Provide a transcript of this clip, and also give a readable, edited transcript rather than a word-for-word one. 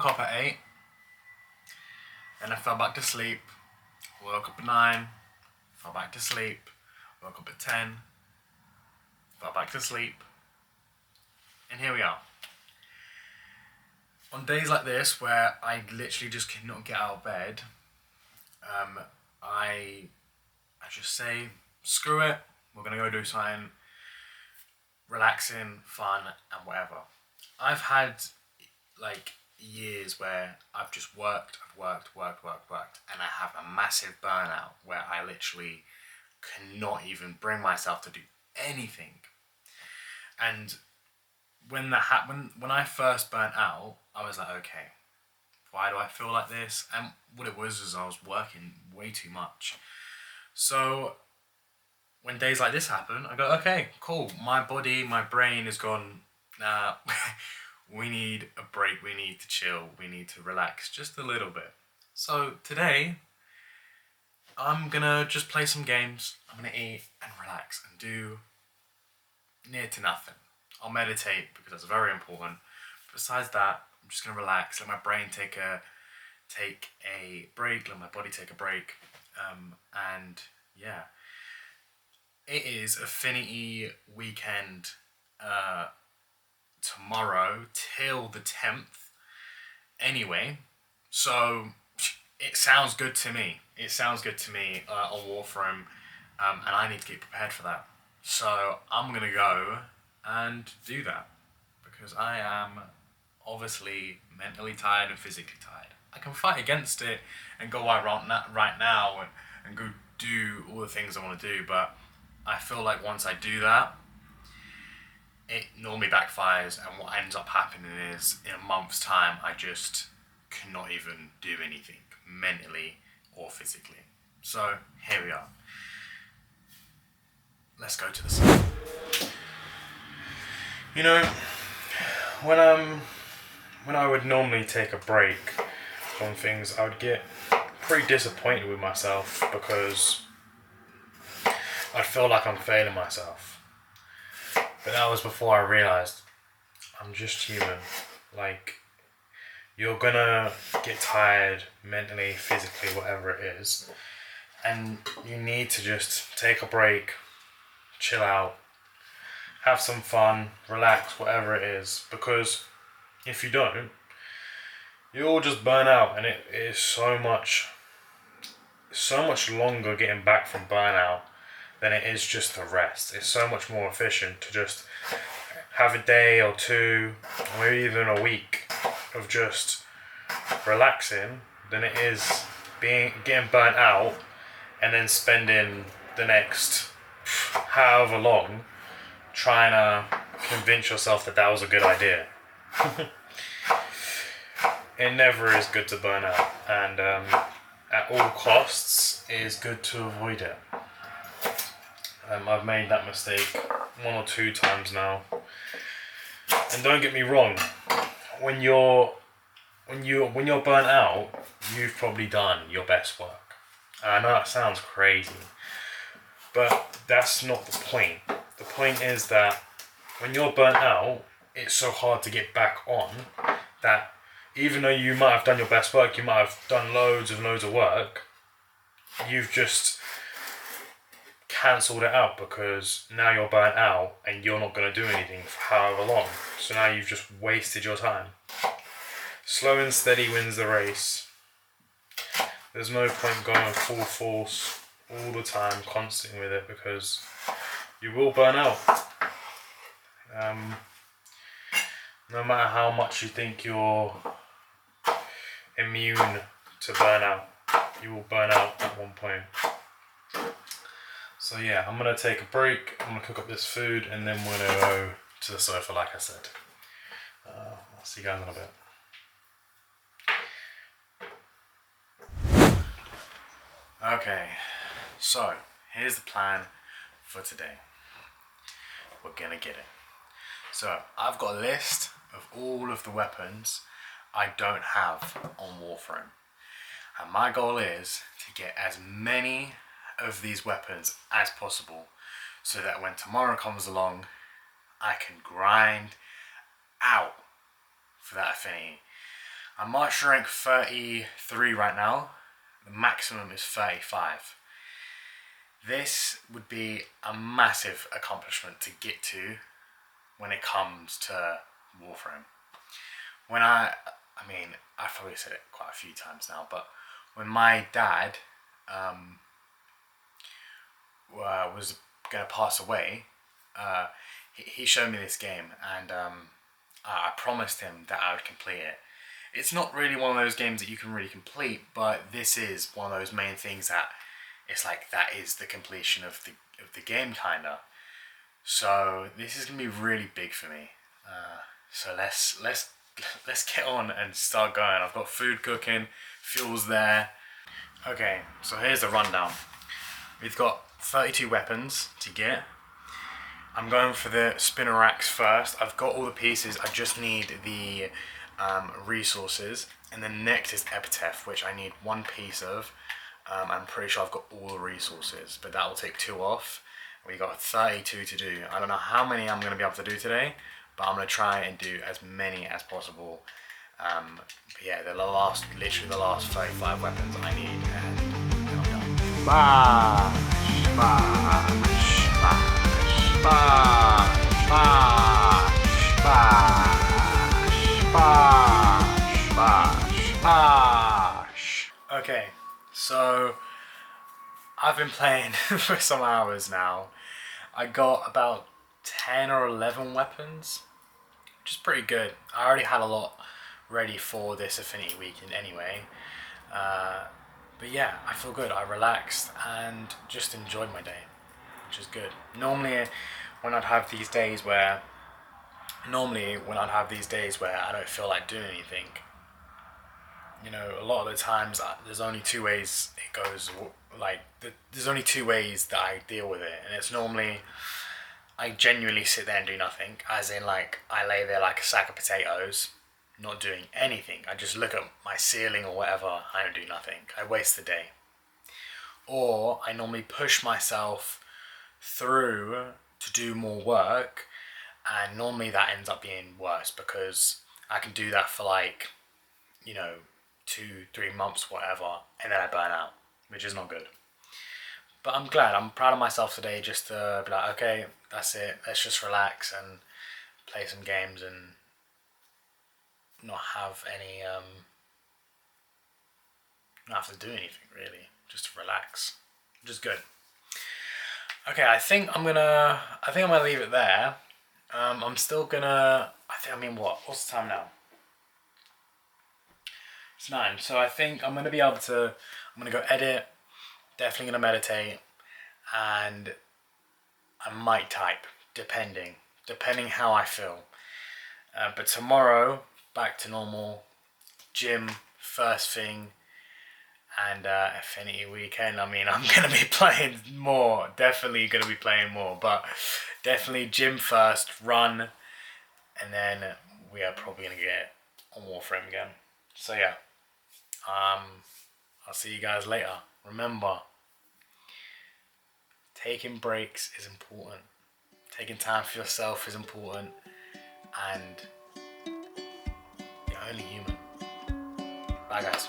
up at 8, and I fell back to sleep. Woke up at 9, fell back to sleep. Woke up at 10, fell back to sleep. And here we are. On days like this where I literally just cannot get out of bed, I just say, screw it, we're gonna go do something relaxing, fun, and whatever. I've had like years where I've just worked, and I have a massive burnout where I literally cannot even bring myself to do anything. And when that happened, when I first burnt out, I was like, okay, why do I feel like this? And what it was is I was working way too much. So when days like this happen, I go, okay, cool. My body, my brain has gone, nah, we need a break. We need to chill. We need to relax just a little bit. So today, I'm gonna just play some games. I'm gonna eat and relax and do near to nothing. I'll meditate because that's very important. Besides that, I'm just gonna relax, let my brain take a break, let my body take a break, and yeah, it is Affinity weekend tomorrow till the 10th. Anyway, so it sounds good to me. It sounds good to me on Warframe, and I need to get prepared for that. So I'm gonna go and do that because I am obviously mentally tired and physically tired. I can fight against it and go right now and go do all the things I want to do, but I feel like once I do that, it normally backfires, and what ends up happening is in a month's time I just cannot even do anything mentally or physically. So here we are. Let's go to the sun. You know, when I would normally take a break from things, I would get pretty disappointed with myself because I'd feel like I'm failing myself. But that was before I realised I'm just human. Like, you're gonna get tired mentally, physically, whatever it is, and you need to just take a break, chill out, have some fun, relax, whatever it is, because if you don't, you'll just burn out, and it is so much longer getting back from burnout than it is just the rest. It's so much more efficient to just have a day or two, or maybe even a week of just relaxing than it is getting burnt out and then spending the next however long trying to convince yourself that that was a good idea. It never is good to burn out, and at all costs it is good to avoid it. I've made that mistake 1 or 2 times now, and don't get me wrong, when you're burnt out, you've probably done your best work. I know that sounds crazy, but that's not the point. The point is that when you're burnt out, it's so hard to get back on that even though you might have done your best work, you might have done loads of work, you've just cancelled it out because now you're burnt out and you're not going to do anything for however long. So now you've just wasted your time. Slow and steady wins the race. There's no point going full force all the time, constantly with it, because you will burn out. No matter how much you think you're immune to burnout, you will burn out at one point. So yeah, I'm going to take a break, I'm going to cook up this food, and then we're going to go to the sofa like I said. I'll see you guys in a bit. Okay, so here's the plan for today. We're going to get it. So I've got a list of all of the weapons I don't have on Warframe. And my goal is to get as many of these weapons as possible so that when tomorrow comes along, I can grind out for that affinity. I'm master rank 33 right now. The maximum is 35. This would be a massive accomplishment to get to when it comes to Warframe. When I've probably said it quite a few times now, but when my dad was going to pass away, he showed me this game, and I promised him that I would complete it. It's not really one of those games that you can really complete, but this is one of those main things that it's like that is the completion of the game, kinda. So this is gonna be really big for me. So let's get on and start going. I've got food cooking, fuel's there. Okay, so here's the rundown. We've got 32 weapons to get. I'm going for the spinner axe first. I've got all the pieces. I just need the resources, and then next is epitaph, which I need one piece of. I'm pretty sure I've got all the resources, but that will take 2 off. We got 32 to do. I don't know how many I'm going to be able to do today, but I'm going to try and do as many as possible. But yeah, literally the last 35 weapons I need, and then I'm done. Bash, bash, bash, bash, bash, bash, bash, bash. Okay, so I've been playing for some hours now. I got about 10 or 11 weapons, which is pretty good. I already had a lot ready for this Affinity Weekend anyway. But yeah, I feel good. I relaxed and just enjoyed my day, which is good. Normally when I'd have these days where I don't feel like doing anything, you know, a lot of the times there's only 2 ways it goes. Like, there's only 2 ways that I deal with it, and it's normally I genuinely sit there and do nothing, as in like I lay there like a sack of potatoes, not doing anything. I just look at my ceiling or whatever, I don't do nothing. I waste the day. Or I normally push myself through to do more work, and normally that ends up being worse because I can do that for like, you know, 2-3 months, whatever, and then I burn out, which is not good. But I'm glad, I'm proud of myself today just to be like, okay, that's it, let's just relax and play some games and not have any, not have to do anything really, just to relax, which is good. Okay, I think I'm gonna leave it there. I'm still gonna, what's the time now? It's 9, so I think I'm gonna go edit, definitely gonna meditate, and I might type, depending how I feel. But tomorrow, back to normal, gym first thing, and Affinity Weekend. I mean, I'm gonna be playing more, definitely gonna be playing more, but definitely gym first, run, and then we are probably gonna get on Warframe again. So yeah, I'll see you guys later. Remember, taking breaks is important. Taking time for yourself is important, and you're only human. Bye guys.